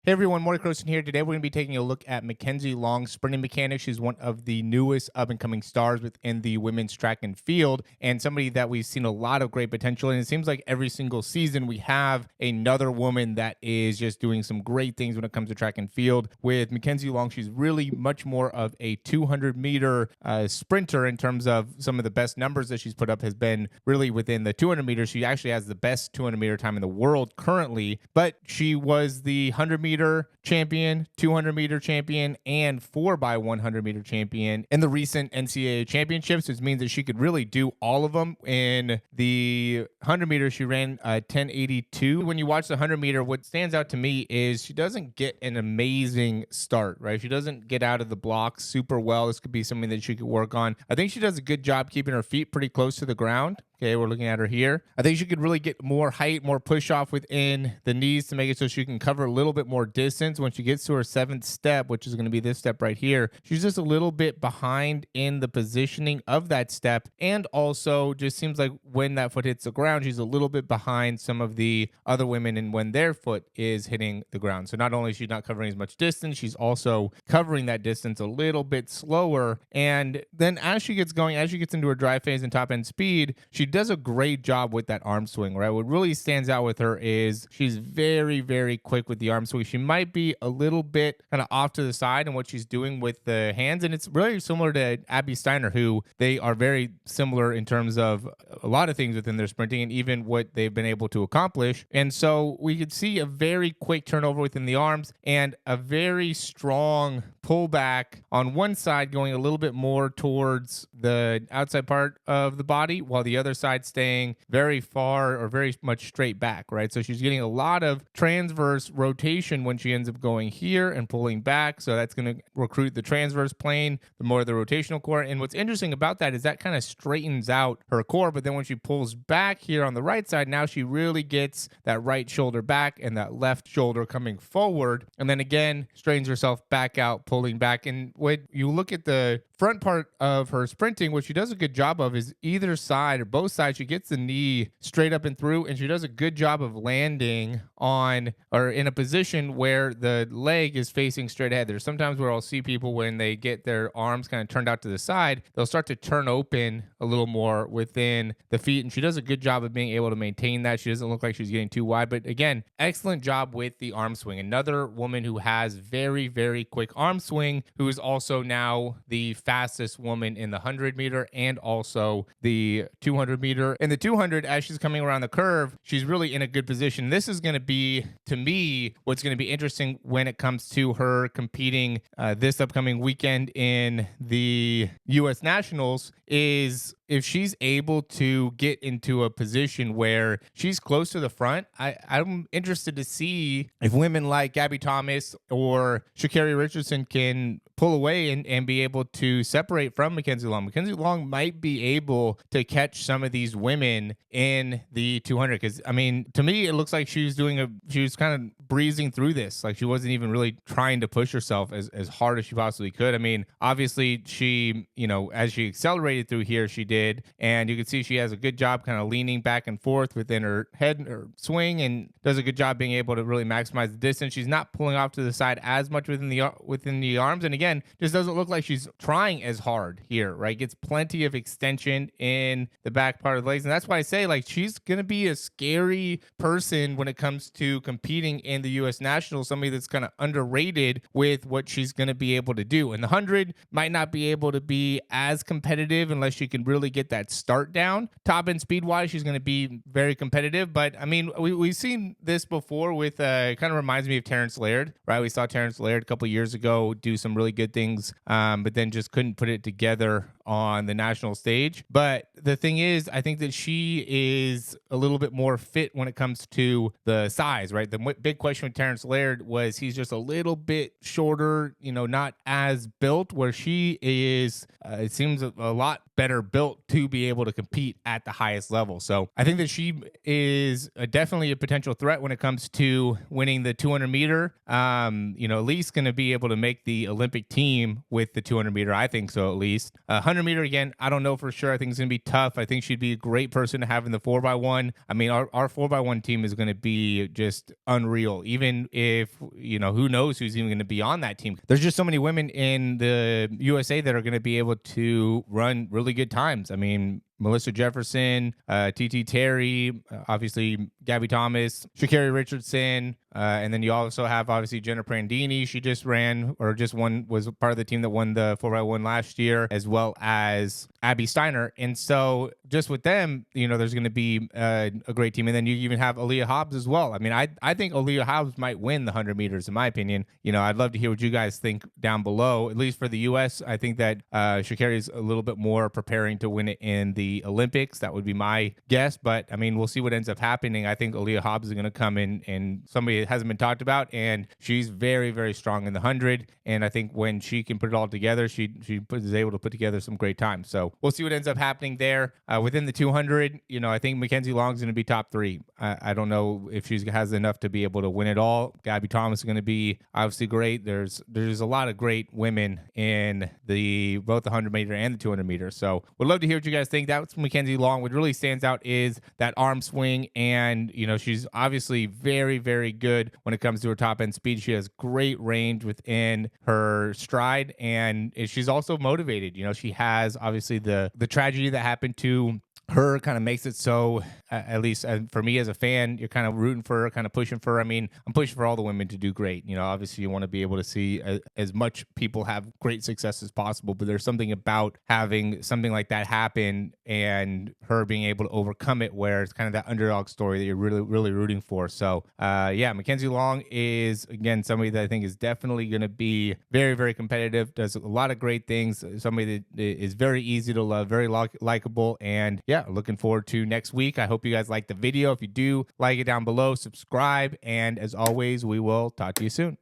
Hey everyone, Morey here. Today we're going to be taking a look at McKenzie Long's sprinting mechanics. She's one of the newest up-and-coming stars within the women's track and field, and somebody that we've seen a lot of great potential in. It seems like every single season we have another woman that is just doing some great things when it comes to track and field. With McKenzie Long, she's really much more of a 200-meter sprinter in terms of some of the best numbers that she's put up has been really within the 200 meters. She actually has the best 200-meter time in the world currently, but she was the 100-meter champion, 200-meter champion, and 4x100-meter champion in the recent NCAA championships, which means that she could really do all of them. In the 100-meter, she ran 10:82. When you watch the 100-meter, what stands out to me is she doesn't get an amazing start, right? She doesn't get out of the blocks super well. This could be something that she could work on. I think she does a good job keeping her feet pretty close to the ground. Okay, we're looking at her here. I think she could really get more height, more push off within the knees to make it so she can cover a little bit more distance. When she gets to her seventh step, which is going to be this step right here, she's just a little bit behind in the positioning of that step. And also just seems like when that foot hits the ground, she's a little bit behind some of the other women and when their foot is hitting the ground. So not only is she not covering as much distance, she's also covering that distance a little bit slower. And then as she gets going, as she gets into her drive phase and top end speed, she does a great job with that arm swing, right? What really stands out with her is she's very, very quick with the arm swing. She might be a little bit kind of off to the side in what she's doing with the hands, and it's really similar to Abby Steiner, who they are very similar in terms of a lot of things within their sprinting and even what they've been able to accomplish. And so we could see a very quick turnover within the arms and a very strong pullback on one side going a little bit more towards the outside part of the body, while the other side staying very far or very much straight back, right? So she's getting a lot of transverse rotation when she ends up going here and pulling back. So that's going to recruit the transverse plane, the more the rotational core. And what's interesting about that is that kind of straightens out her core. But then when she pulls back here on the right side, now she really gets that right shoulder back and that left shoulder coming forward. And then again, straightens herself back out, pulling back. And when you look at the front part of her sprinting, what she does a good job of is either side or both sides, she gets the knee straight up and through, and she does a good job of landing on or in a position where the leg is facing straight ahead. There's sometimes where I'll see people when they get their arms kind of turned out to the side, they'll start to turn open a little more within the feet, and she does a good job of being able to maintain that. She doesn't look like she's getting too wide, but again, excellent job with the arm swing. Another woman who has very, very quick arm swing, who is also now the fastest woman in the 100-meter and also the 200-meter. In the 200, as she's coming around the curve, she's really in a good position. This is going to be, to me, what's going to be interesting when it comes to her competing this upcoming weekend in the U.S. Nationals is if she's able to get into a position where she's close to the front. I'm interested to see if women like Gabby Thomas or Sha'Carri Richardson can pull away and be able to separate from McKenzie Long. McKenzie Long might be able to catch some of these women in the 200 because, I mean, to me, it looks like she was kind of breezing through this. Like she wasn't even really trying to push herself as hard as she possibly could. I mean, obviously she, as she accelerated through here, she did. And you can see she has a good job kind of leaning back and forth within her head or swing and does a good job being able to really maximize the distance. She's not pulling off to the side as much within the arms. And again, just doesn't look like she's trying as hard here, right? Gets plenty of extension in the back part of the legs. And that's why I say, like, she's going to be a scary person when it comes to competing in the U.S. Nationals, somebody that's kind of underrated with what she's going to be able to do. And the 100 might not be able to be as competitive unless she can really get that start down. Top end speed wise, she's going to be very competitive. But I mean, we've seen this before with, kind of reminds me of Terrence Laird, right? We saw Terrence Laird a couple years ago do some really good things, but then just couldn't put it together on the national stage. But the thing is, I think that she is a little bit more fit when it comes to the size, right? The big question with Terrence Laird was he's just a little bit shorter, not as built, where she is, it seems a lot better built to be able to compete at the highest level. So I think that she is definitely a potential threat when it comes to winning the 200 meter. At least going to be able to make the Olympic team with the 200 meter. I think so, at least. 100 100 meter, again, I don't know for sure. I think it's going to be tough. I think she'd be a great person to have in the 4x1. I mean, our 4x1 team is going to be just unreal. Even if, who knows who's even going to be on that team. There's just so many women in the USA that are going to be able to run really good times. I mean, Melissa Jefferson, TT Terry, obviously Gabby Thomas, Sha'Carri Richardson, and then you also have obviously Jenna Prandini. She just ran or just won, was part of the team that won the 4x1 last year, as well as Abby Steiner. And so just with them, there's going to be a great team. And then you even have Aaliyah Hobbs as well. I mean, I think Aaliyah Hobbs might win the 100 meters, in my opinion. I'd love to hear what you guys think down below. At least for the U.S., I think that Sha'Carri is a little bit more preparing to win it in the Olympics. That would be my guess. But, I mean, we'll see what ends up happening. I think Aaliyah Hobbs is going to come in and somebody that hasn't been talked about, and she's very, very strong in the 100. And I think when she can put it all together, she is able to put together some great times. So we'll see what ends up happening there. Within the 200, I think McKenzie Long is going to be top 3. I don't know if she has enough to be able to win it all. Gabby Thomas is going to be obviously great. There's a lot of great women in both the 100 meter and the 200 meter. So would love to hear what you guys think. That's McKenzie Long. What really stands out is that arm swing, and she's obviously very, very good when it comes to her top end speed. She has great range within her stride, and she's also motivated. She has obviously the tragedy that happened to her kind of makes it so, at least for me as a fan, you're kind of rooting for her, kind of pushing for her. I mean, I'm pushing for all the women to do great. Obviously you want to be able to see as much people have great success as possible, but there's something about having something like that happen and her being able to overcome it, where it's kind of that underdog story that you're really, really rooting for. So, yeah, McKenzie Long is, again, somebody that I think is definitely going to be very, very competitive, does a lot of great things, somebody that is very easy to love, very likable, and yeah, looking forward to next week. I hope you guys like the video. If you do, like it down below, subscribe, and as always, we will talk to you soon.